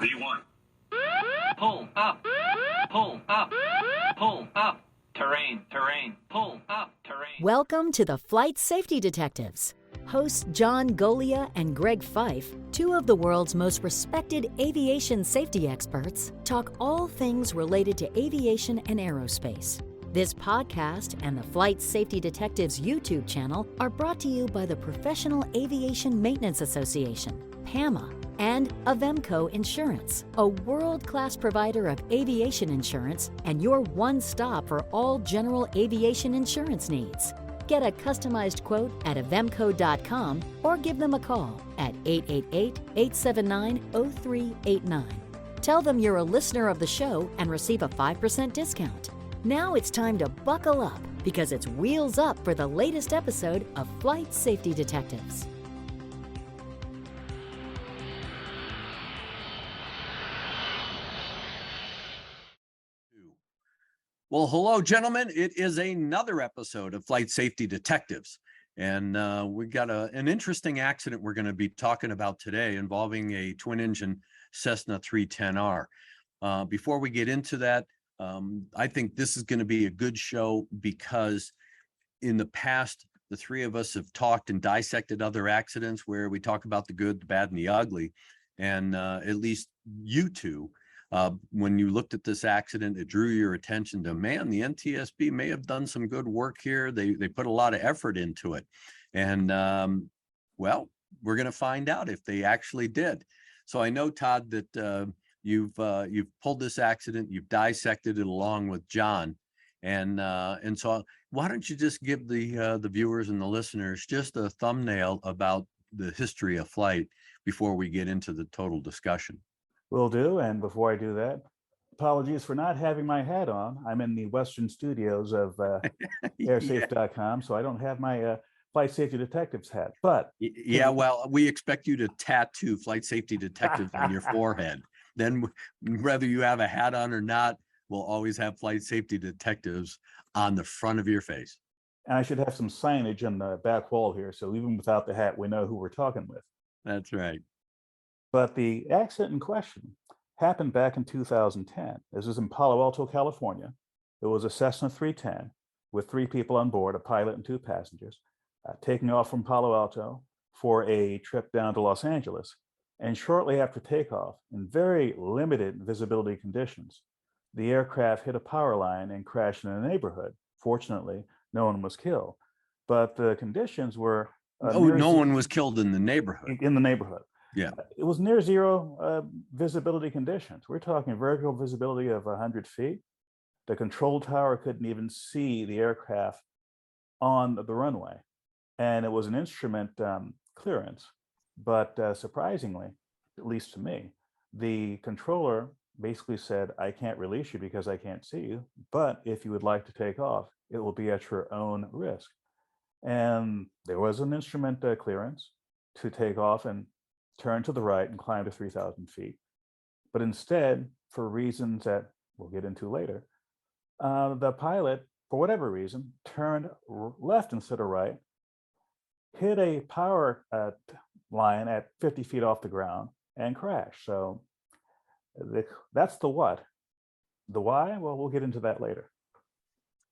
V1. Pull up. Pull up. Pull up. Terrain. Pull up. Terrain. Welcome to the Flight Safety Detectives. Hosts John Golia and Greg Fife, two of the world's most respected aviation safety experts, talk all things related to aviation and aerospace. This podcast and the Flight Safety Detectives YouTube channel are brought to you by the Professional Aviation Maintenance Association, PAMA, and Avemco Insurance, a world-class provider of aviation insurance and your one-stop for all general aviation insurance needs. Get a customized quote at avemco.com or give them a call at 888-879-0389. Tell them you're a listener of the show and receive a 5% discount. Now it's time to buckle up because it's wheels up for the latest episode of Flight Safety Detectives. Well, hello, gentlemen. It is another episode of Flight Safety Detectives. And we got an interesting accident we're going to be talking about today involving a twin-engine Cessna 310R. Before we get into that, I think this is going to be a good show because in the past, the three of us have talked and dissected other accidents where we talk about the good, the bad, and the ugly. And at least you two, when you looked at this accident, it drew your attention to, man, the NTSB may have done some good work here. They put a lot of effort into it. And well, we're going to find out if they actually did. So I know, Todd, that you've pulled this accident, you've dissected it along with John. And so why don't you just give the viewers and the listeners just a thumbnail about the history of flight before we get into the total discussion? Will do. And before I do that, apologies for not having my hat on. I'm in the Western studios of airsafe.com, so I don't have my Flight Safety Detectives hat. But yeah, well, we expect you to tattoo Flight Safety Detectives on your forehead. Then whether you have a hat on or not, we'll always have Flight Safety Detectives on the front of your face. And I should have some signage on the back wall here, so even without the hat, we know who we're talking with. That's right. But the accident in question happened back in 2010. This was in Palo Alto, California. It was a Cessna 310 with 3 people on board, a pilot and 2 passengers, taking off from Palo Alto for a trip down to Los Angeles. And shortly after takeoff, in very limited visibility conditions, the aircraft hit a power line and crashed in a neighborhood. Fortunately, no one was killed. But the conditions were... no one was killed in the neighborhood. In the neighborhood. Yeah. It was near zero visibility conditions. We're talking vertical visibility of 100 feet. The control tower couldn't even see the aircraft on the runway. And it was an instrument clearance. But surprisingly, at least to me, the controller basically said, I can't release you because I can't see you. But if you would like to take off, it will be at your own risk. And there was an instrument clearance to take off and turn to the right and climb to 3,000 feet. But instead, for reasons that we'll get into later, the pilot, for whatever reason, turned left instead of right, hit a power line at 50 feet off the ground and crashed. So that's the what. The why, well, we'll get into that later.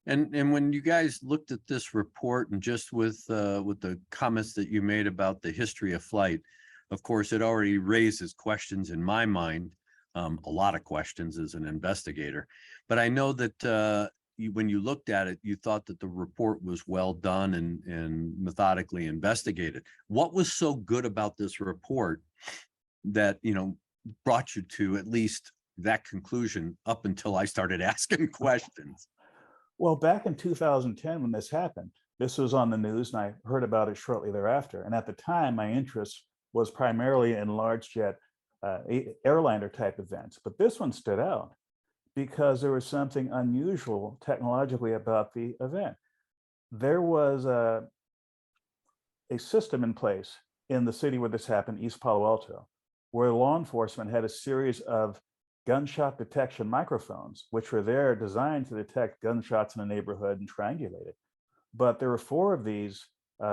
And when you guys looked at this report and just with the comments that you made about the history of flight, of course, it already raises questions in my mind, a lot of questions as an investigator. But I know that when you looked at it, you thought that the report was well done and methodically investigated. What was so good about this report that, brought you to at least that conclusion up until I started asking questions? Well, back in 2010, when this happened, this was on the news and I heard about it shortly thereafter. And at the time, my interest was primarily in large jet airliner type events. But this one stood out because there was something unusual technologically about the event. There was a system in place in the city where this happened, East Palo Alto, where law enforcement had a series of gunshot detection microphones, which were there designed to detect gunshots in a neighborhood and triangulate it. But there were 4 of these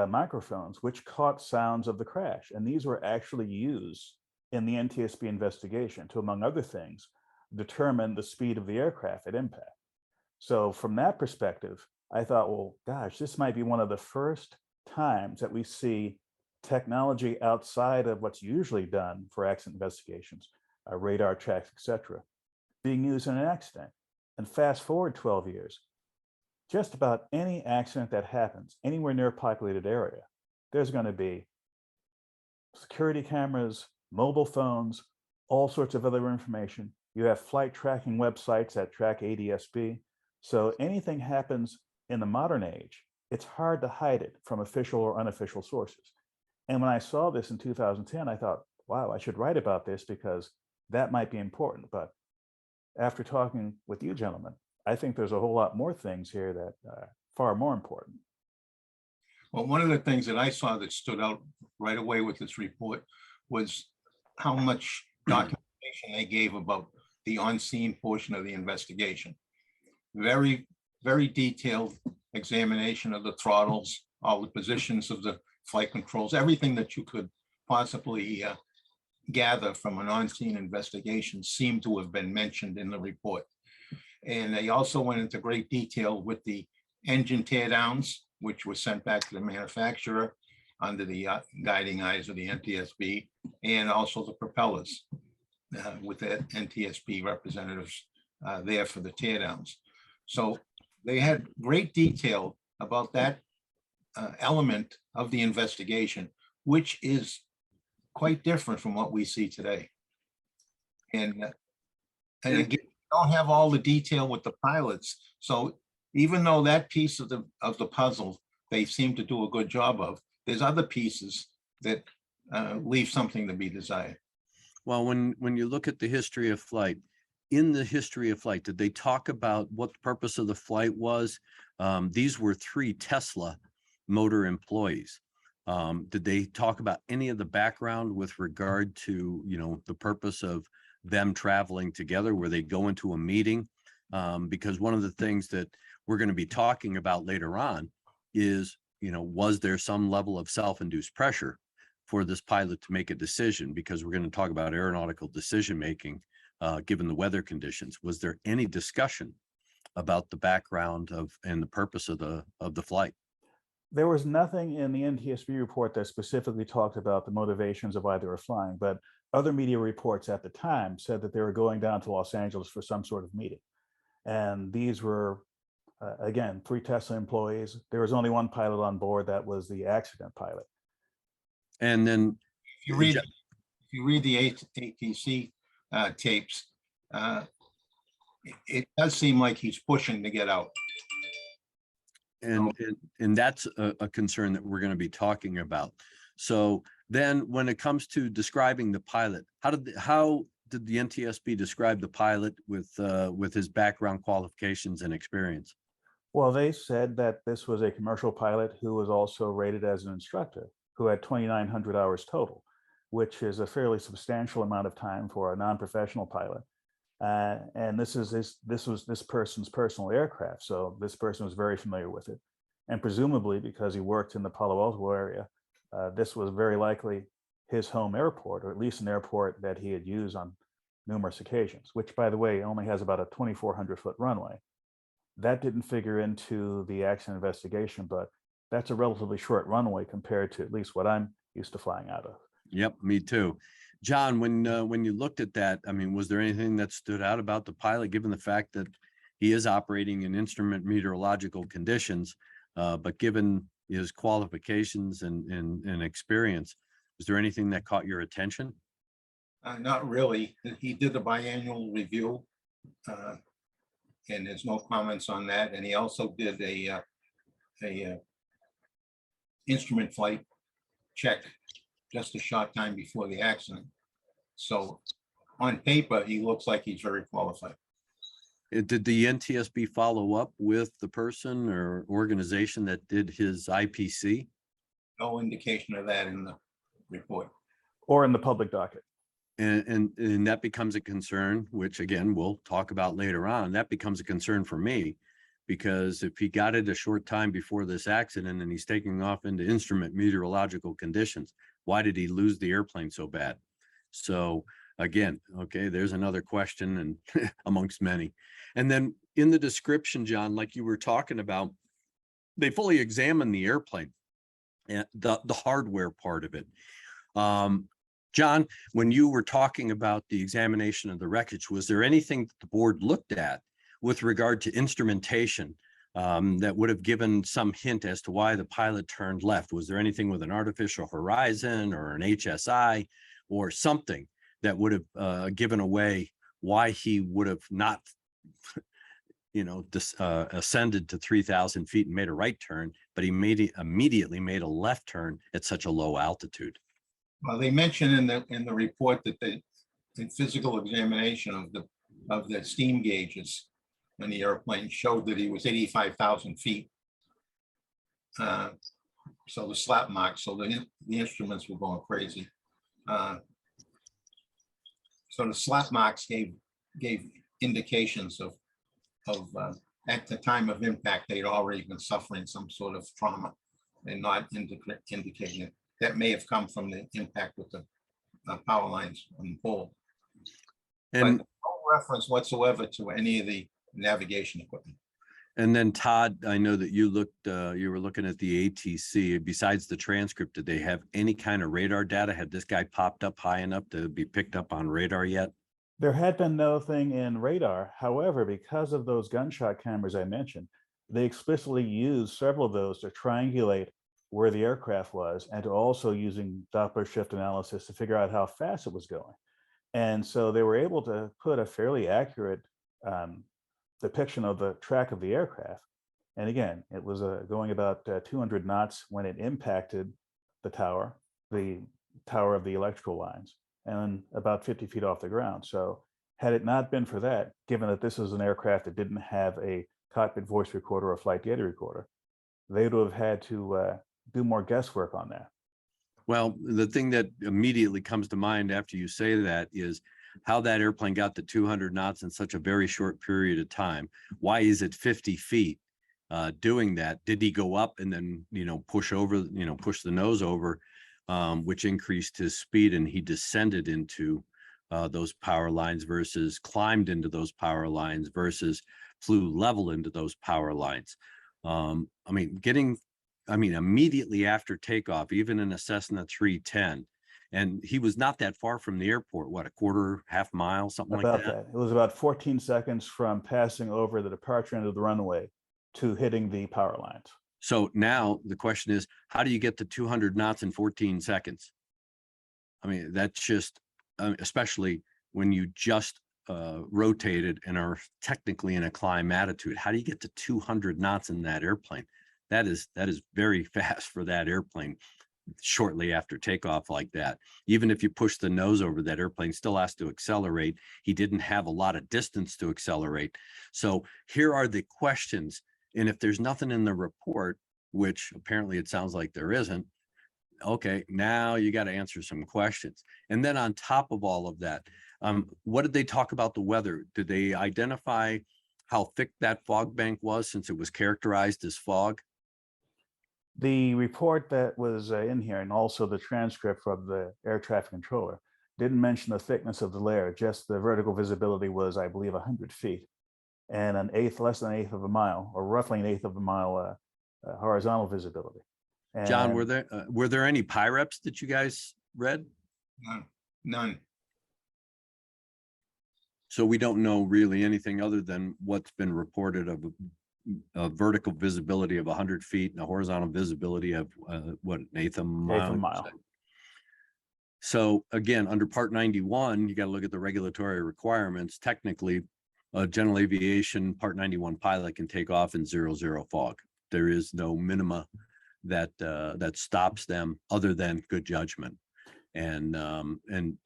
microphones which caught sounds of the crash, and these were actually used in the NTSB investigation to, among other things, determine the speed of the aircraft at impact. So from that perspective, I thought, well, gosh, this might be one of the first times that we see technology outside of what's usually done for accident investigations, radar tracks, etc., being used in an accident. And fast forward 12 years, just about any accident that happens anywhere near a populated area, there's going to be security cameras, mobile phones, all sorts of other information. You have flight tracking websites that track ADSB. So anything happens in the modern age, it's hard to hide it from official or unofficial sources. And when I saw this in 2010, I thought, wow, I should write about this because that might be important. But after talking with you gentlemen, I think there's a whole lot more things here that are far more important. Well, one of the things that I saw that stood out right away with this report was how much documentation they gave about the on-scene portion of the investigation. Very, very detailed examination of the throttles, all the positions of the flight controls, everything that you could possibly gather from an on-scene investigation seemed to have been mentioned in the report. And they also went into great detail with the engine teardowns, which were sent back to the manufacturer under the guiding eyes of the NTSB, and also the propellers with the NTSB representatives there for the teardowns. So they had great detail about that element of the investigation, which is quite different from what we see today. And again, we don't have all the detail with the pilots. So even though that piece of the puzzle they seem to do a good job of, there's other pieces that leave something to be desired. Well, when you look at the history of flight, in the history of flight, did they talk about what the purpose of the flight was? These were 3 Tesla motor employees. Did they talk about any of the background with regard to, the purpose of them traveling together, where they go into a meeting? Because one of the things that we're going to be talking about later on is, was there some level of self-induced pressure for this pilot to make a decision? Because we're going to talk about aeronautical decision-making, given the weather conditions. Was there any discussion about the background of and the purpose of the flight? There was nothing in the NTSB report that specifically talked about the motivations of why they were flying, but other media reports at the time said that they were going down to Los Angeles for some sort of meeting. And these were, again, 3 Tesla employees. There was only one pilot on board. That was the accident pilot. And then If you read the ATC tapes, it does seem like he's pushing to get out. And that's a concern that we're going to be talking about. So then when it comes to describing the pilot, how did the NTSB describe the pilot with his background, qualifications, and experience? Well, they said that this was a commercial pilot who was also rated as an instructor, who had 2,900 hours total, which is a fairly substantial amount of time for a non-professional pilot. And this was this person's personal aircraft, so this person was very familiar with it. And presumably, because he worked in the Palo Alto area, this was very likely his home airport, or at least an airport that he had used on numerous occasions, which, by the way, only has about a 2,400-foot runway. That didn't figure into the accident investigation, but that's a relatively short runway compared to at least what I'm used to flying out of. Yep, me too. John, when you looked at that, I mean, was there anything that stood out about the pilot, given the fact that he is operating in instrument meteorological conditions, but given his qualifications and experience, was there anything that caught your attention? Not really. He did the biannual review, and there's no comments on that. And he also did a instrument flight check just a short time before the accident. So on paper, he looks like he's very qualified. Did the NTSB follow up with the person or organization that did his IPC? No indication of that in the report. Or in the public docket. And that becomes a concern, which again, we'll talk about later on. That becomes a concern for me, because if he got it a short time before this accident and he's taking off into instrument meteorological conditions, why did he lose the airplane so bad? So again, okay, there's another question and amongst many. And then in the description, John, like you were talking about, they fully examine the airplane and the hardware part of it. John, when you were talking about the examination of the wreckage, was there anything that the board looked at with regard to instrumentation that would have given some hint as to why the pilot turned left? Was there anything with an artificial horizon or an HSI or something that would have given away why he would have not, ascended to 3,000 feet and made a right turn, but he immediately made a left turn at such a low altitude? Well, they mentioned in the report that the physical examination of the steam gauges in the airplane showed that he was 85,000 feet. So the slap marks, so the instruments were going crazy. So the slap marks gave indications of at the time of impact, they'd already been suffering some sort of trauma and not indicating it. That may have come from the impact with the power lines on the pole. And but no reference whatsoever to any of the navigation equipment. And then Todd, I know that you were looking at the ATC. Besides the transcript, did they have any kind of radar data? Had this guy popped up high enough to be picked up on radar yet? There had been nothing in radar. However, because of those gunshot cameras I mentioned, they explicitly used several of those to triangulate where the aircraft was and to also using Doppler shift analysis to figure out how fast it was going. And so they were able to put a fairly accurate depiction of the track of the aircraft. And again, it was going about 200 knots when it impacted the tower of the electrical lines, and about 50 feet off the ground. So had it not been for that, given that this is an aircraft that didn't have a cockpit voice recorder or flight data recorder, they would have had to do more guesswork on that. Well, the thing that immediately comes to mind after you say that is how that airplane got to 200 knots in such a very short period of time. Why is it 50 feet doing that? Did he go up and then, push the nose over, which increased his speed, and he descended into those power lines versus climbed into those power lines versus flew level into those power lines? Immediately after takeoff, even in a Cessna 310, and he was not that far from the airport, what, a quarter, half mile, something like that? It was about 14 seconds from passing over the departure end of the runway to hitting the power lines. So now the question is, how do you get to 200 knots in 14 seconds? That's just, especially when you just rotated and are technically in a climb attitude. How do you get to 200 knots in that airplane? That is very fast for that airplane shortly after takeoff like that. Even if you push the nose over, that airplane still has to accelerate. He didn't have a lot of distance to accelerate. So here are the questions. And if there's nothing in the report, which apparently it sounds like there isn't, okay, now you got to answer some questions. And then on top of all of that, what did they talk about the weather? Did they identify how thick that fog bank was, since it was characterized as fog? The report that was in here, and also the transcript from the air traffic controller, didn't mention the thickness of the layer, just the vertical visibility was, I believe, 100 feet, and less than an eighth of a mile, or roughly an eighth of a mile horizontal visibility. And John, were there any PIREPs that you guys read? None. So we don't know really anything other than what's been reported of a vertical visibility of 100 feet and a horizontal visibility of an eighth of a mile. Eighth of a mile. So again, under Part 91, you got to look at the regulatory requirements. Technically, general aviation Part 91 pilot can take off in 0 fog. There is no minima that stops them other than good judgment. And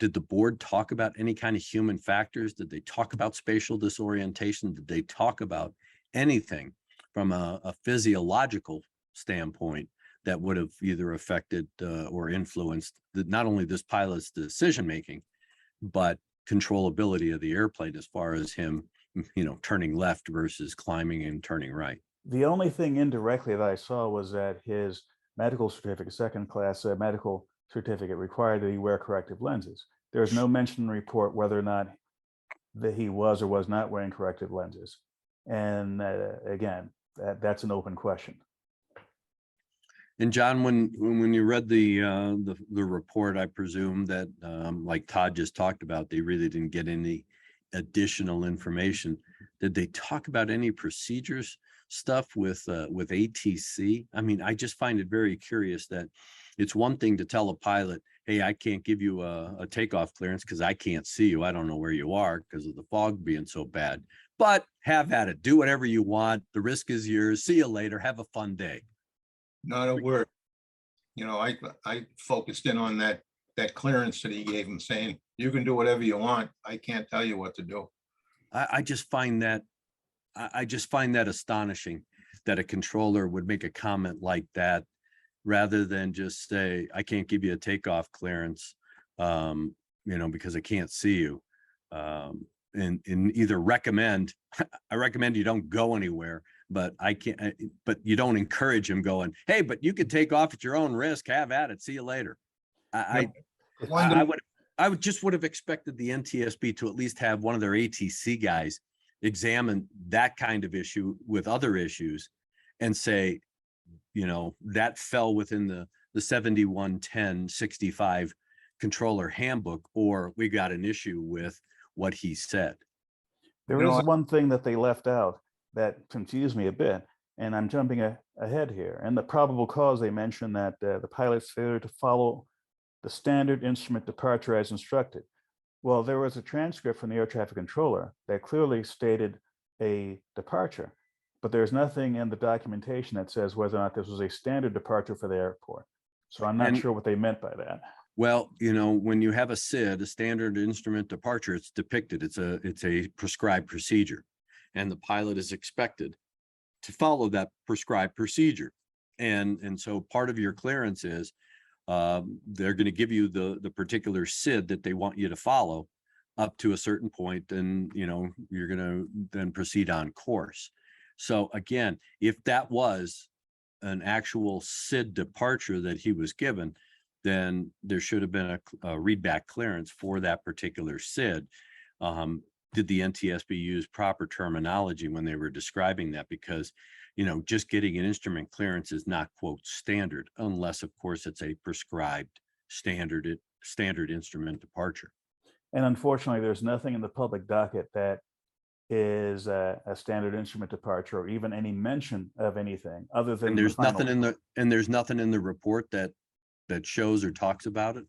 did the board talk about any kind of human factors? Did they talk about spatial disorientation? Did they talk about anything from a physiological standpoint that would have either affected or influenced not only this pilot's decision making, but controllability of the airplane as far as him, turning left versus climbing and turning right? The only thing indirectly that I saw was that his medical certificate, second class medical certificate required that he wear corrective lenses. There is no mention in the report whether or not that he was or was not wearing corrective lenses. And again, that's an open question. And John, when you read the report, I presume that like Todd just talked about, they really didn't get any additional information. Did they talk about any procedures stuff with ATC? I mean, I just find it very curious that it's one thing to tell a pilot, hey, I can't give you a takeoff clearance because I can't see you. I don't know where you are because of the fog being so bad. But have at it. Do whatever you want. The risk is yours. See you later. Have a fun day. Not a word. You know, I focused in on that clearance that he gave him, saying, you can do whatever you want. I can't tell you what to do. I just find that astonishing that a controller would make a comment like that rather than just say, I can't give you a takeoff clearance, because I can't see you. And either recommend, I recommend you don't go anywhere, but but you don't encourage him going, hey, but you can take off at your own risk. Have at it. See you later. I would have expected the NTSB to at least have one of their ATC guys examine that kind of issue with other issues and say, that fell within the 711065 controller handbook, or we got an issue with what he said. There is one thing that they left out that confused me a bit, and I'm jumping ahead here. And the probable cause, they mentioned that the pilot's failure to follow the standard instrument departure as instructed. Well, there was a transcript from the air traffic controller that clearly stated a departure, but there's nothing in the documentation that says whether or not this was a standard departure for the airport. So I'm not sure what they meant by that. Well, when you have a SID, a standard instrument departure, it's depicted. It's a prescribed procedure, and the pilot is expected to follow that prescribed procedure. And so part of your clearance is they're going to give you the particular SID that they want you to follow up to a certain point, and you're going to then proceed on course. So again, if that was an actual SID departure that he was given, then there should have been a readback clearance for that particular SID. Did the NTSB use proper terminology when they were describing that? Because, just getting an instrument clearance is not, quote, standard, unless, of course, it's a prescribed standard instrument departure. And unfortunately, there's nothing in the public docket that is a standard instrument departure, or even any mention of anything other than. And there's nothing in the report that shows or talks about it.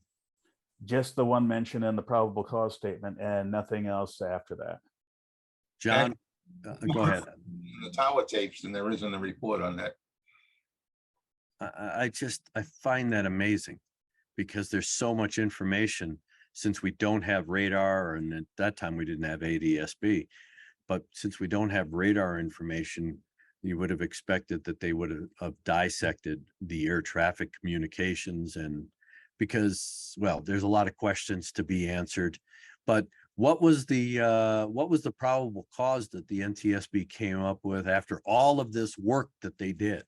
Just the one mention in the probable cause statement, and nothing else after that. John, go ahead. The tower tapes, and there isn't a report on that. I find that amazing, because there's so much information, since we don't have radar, and at that time we didn't have ADSB. But since we don't have radar information, you would have expected that they would have dissected the air traffic communications, and because, well, there's a lot of questions to be answered. But what was the probable cause that the NTSB came up with after all of this work that they did?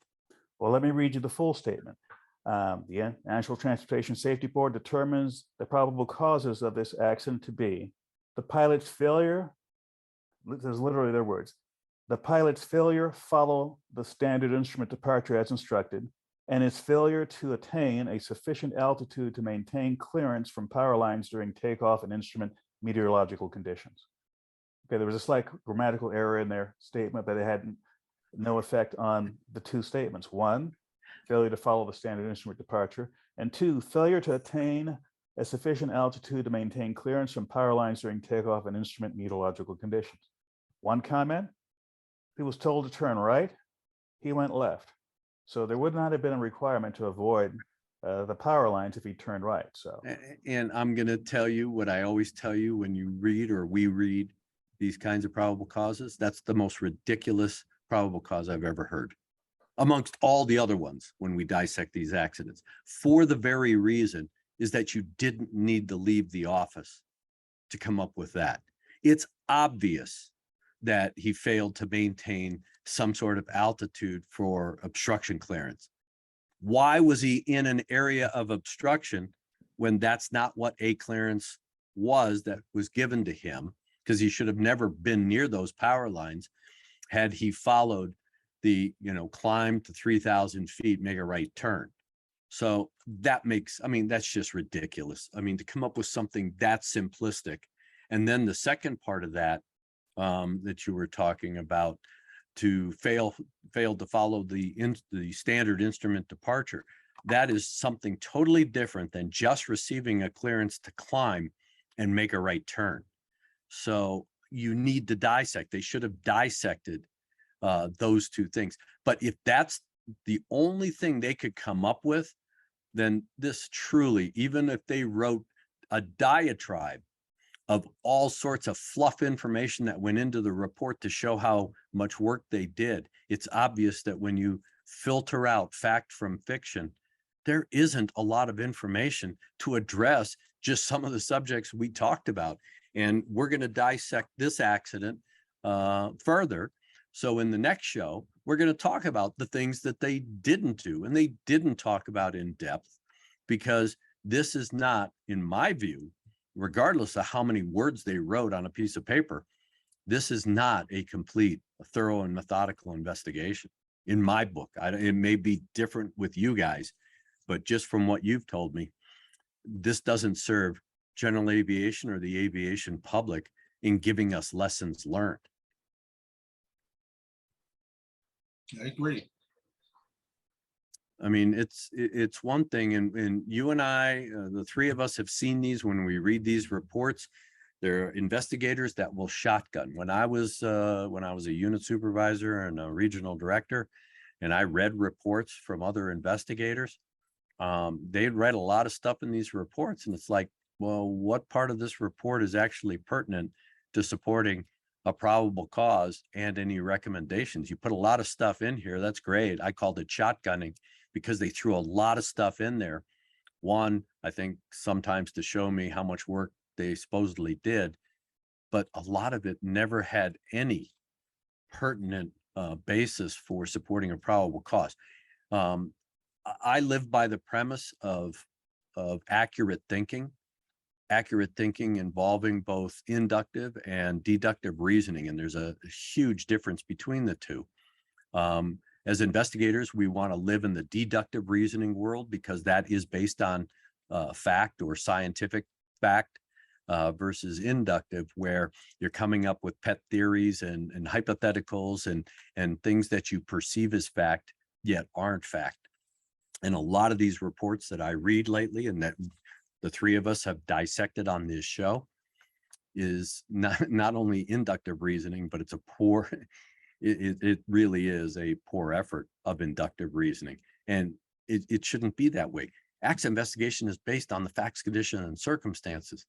Well, let me read you the full statement. The National Transportation Safety Board determines the probable causes of this accident to be the pilot's failure. This is literally their words. The pilot's failure follow the standard instrument departure as instructed, and his failure to attain a sufficient altitude to maintain clearance from power lines during takeoff and instrument meteorological conditions. Okay, there was a slight grammatical error in their statement, but it had no effect on the two statements. One, failure to follow the standard instrument departure, and two, failure to attain a sufficient altitude to maintain clearance from power lines during takeoff and instrument meteorological conditions. One comment, he was told to turn right, he went left. So there would not have been a requirement to avoid the power lines if he turned right. So, and I'm going to tell you what I always tell you when you read, or we read, these kinds of probable causes. That's the most ridiculous probable cause I've ever heard, amongst all the other ones when we dissect these accidents, for the very reason is that you didn't need to leave the office to come up with that. It's obvious that he failed to maintain some sort of altitude for obstruction clearance. Why was he in an area of obstruction when that's not what a clearance was that was given to him, because he should have never been near those power lines had he followed the, climb to 3,000 feet, make a right turn. So that makes, that's just ridiculous. To come up with something that simplistic. And then the second part of that, that you were talking about, to fail to follow the standard instrument departure, that is something totally different than just receiving a clearance to climb and make a right turn. So you need to dissect. They should have dissected those two things. But if that's the only thing they could come up with, then this truly, even if they wrote a diatribe of all sorts of fluff information that went into the report to show how much work they did, it's obvious that when you filter out fact from fiction, there isn't a lot of information to address just some of the subjects we talked about. And we're going to dissect this accident further. So in the next show, we're going to talk about the things that they didn't do and they didn't talk about in depth, because this is not, in my view, regardless of how many words they wrote on a piece of paper, this is not a complete, thorough, and methodical investigation in my book. It may be different with you guys, but just from what you've told me, this doesn't serve general aviation or the aviation public in giving us lessons learned. I agree. It's one thing, and you and I, the three of us have seen these when we read these reports. There are investigators that will shotgun. When I was a unit supervisor and a regional director, and I read reports from other investigators, they'd read a lot of stuff in these reports, and it's like, well, what part of this report is actually pertinent to supporting a probable cause and any recommendations? You put a lot of stuff in here. That's great. I called it shotgunning because they threw a lot of stuff in there. One, I think sometimes to show me how much work they supposedly did, but a lot of it never had any pertinent basis for supporting a probable cause. I live by the premise of accurate thinking involving both inductive and deductive reasoning. And there's a huge difference between the two. As investigators, we want to live in the deductive reasoning world because that is based on fact or scientific fact, versus inductive, where you're coming up with pet theories and hypotheticals and things that you perceive as fact, yet aren't fact. And a lot of these reports that I read lately and that the three of us have dissected on this show is not only inductive reasoning, but it's a poor, it really is a poor effort of inductive reasoning. And it shouldn't be that way. Accident investigation is based on the facts, conditions, and circumstances.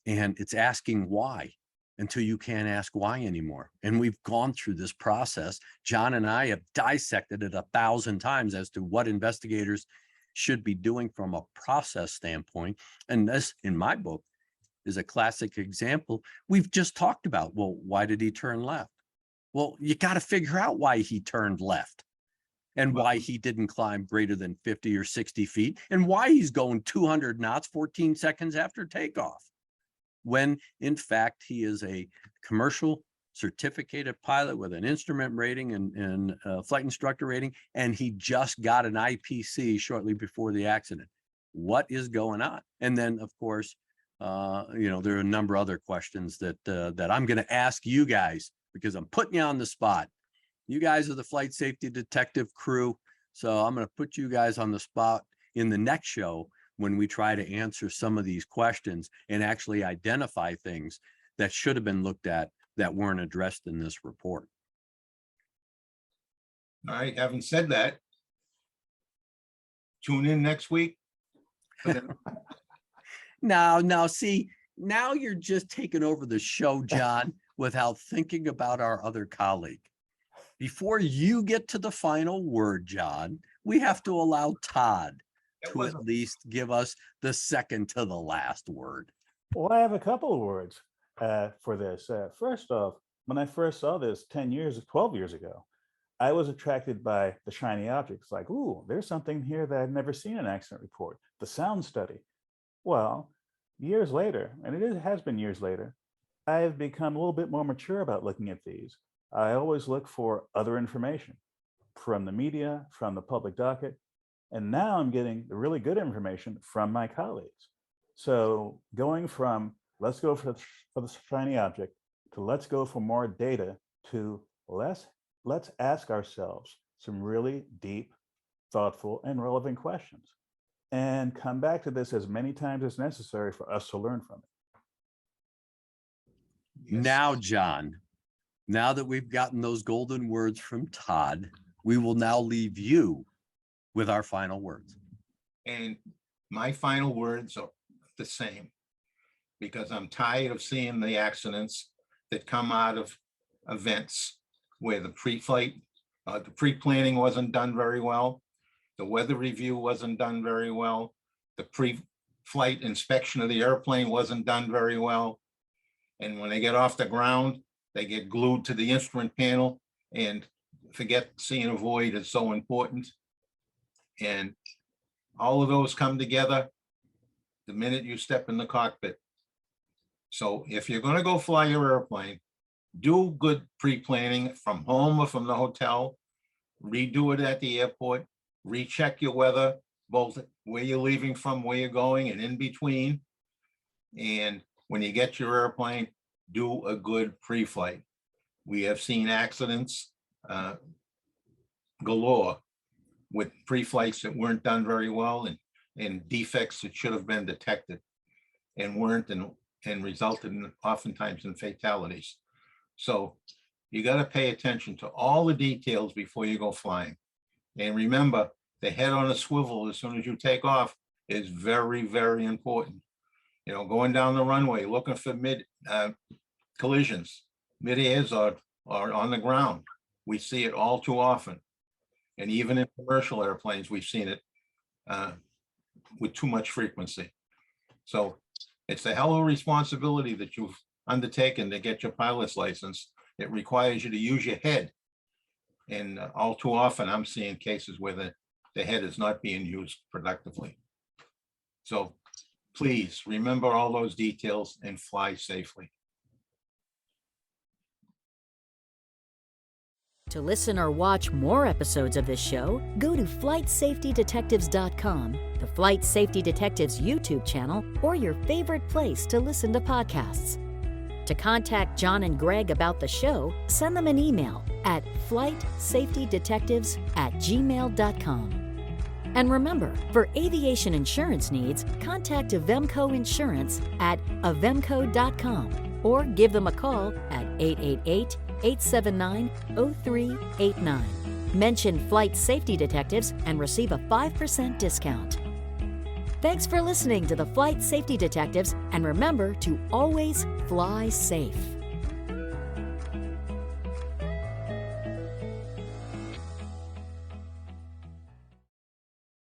And it's asking why until you can't ask why anymore. And we've gone through this process. John and I have dissected it 1,000 times as to what investigators should be doing from a process standpoint. And this, in my book, is a classic example. We've just talked about, well, why did he turn left? Well, you got to figure out why he turned left and why he didn't climb greater than 50 or 60 feet and why he's going 200 knots 14 seconds after takeoff, when in fact he is a commercial certificated pilot with an instrument rating and flight instructor rating, and he just got an IPC shortly before the accident. What is going on? And then, of course, there are a number of other questions that I'm going to ask you guys because I'm putting you on the spot. You guys are the flight safety detective crew, so I'm going to put you guys on the spot in the next show when we try to answer some of these questions and actually identify things that should have been looked at that weren't addressed in this report. All right, having said that, tune in next week. Now, see, now you're just taking over the show, John, without thinking about our other colleague. Before you get to the final word, John, we have to allow Todd to at least give us the second to the last word. Well, I have a couple of words for this. First off, when I first saw this 12 years ago, I was attracted by the shiny objects. Like, ooh, there's something here that I've never seen in an accident report. The sound study. Well, years later, and has been years later, I've become a little bit more mature about looking at these. I always look for other information from the media, from the public docket, and now I'm getting the really good information from my colleagues. So going from let's go for the shiny object to let's go for more data to let's ask ourselves some really deep, thoughtful, and relevant questions and come back to this as many times as necessary for us to learn from it. Yes. Now, John, now that we've gotten those golden words from Todd, we will now leave you with our final words. And my final words are the same, because I'm tired of seeing the accidents that come out of events where the pre-flight, the pre-planning wasn't done very well, the weather review wasn't done very well, the pre-flight inspection of the airplane wasn't done very well. And when they get off the ground, they get glued to the instrument panel and forget seeing a void is so important. And all of those come together the minute you step in the cockpit. So if you're going to go fly your airplane, do good pre-planning from home or from the hotel, redo it at the airport, recheck your weather, both where you're leaving from, where you're going, and in between. And when you get your airplane, do a good pre-flight. We have seen accidents galore with pre-flights that weren't done very well, and defects that should have been detected and weren't, and resulted in oftentimes in fatalities. So you got to pay attention to all the details before you go flying. And remember, the head on a swivel as soon as you take off is very, very important. You know, going down the runway, looking for collisions, mid-airs or on the ground. We see it all too often. And even in commercial airplanes, we've seen it with too much frequency. So it's a hell of a responsibility that you've undertaken to get your pilot's license. It requires you to use your head. And all too often, I'm seeing cases where the head is not being used productively. So please remember all those details and fly safely. To listen or watch more episodes of this show, go to flightsafetydetectives.com, the Flight Safety Detectives YouTube channel, or your favorite place to listen to podcasts. To contact John and Greg about the show, send them an email at flightsafetydetectives@gmail.com. And remember, for aviation insurance needs, contact Avemco Insurance at avemco.com or give them a call at 888-879-0389. Mention Flight Safety Detectives and receive a 5% discount. Thanks for listening to the Flight Safety Detectives, and remember to always fly safe.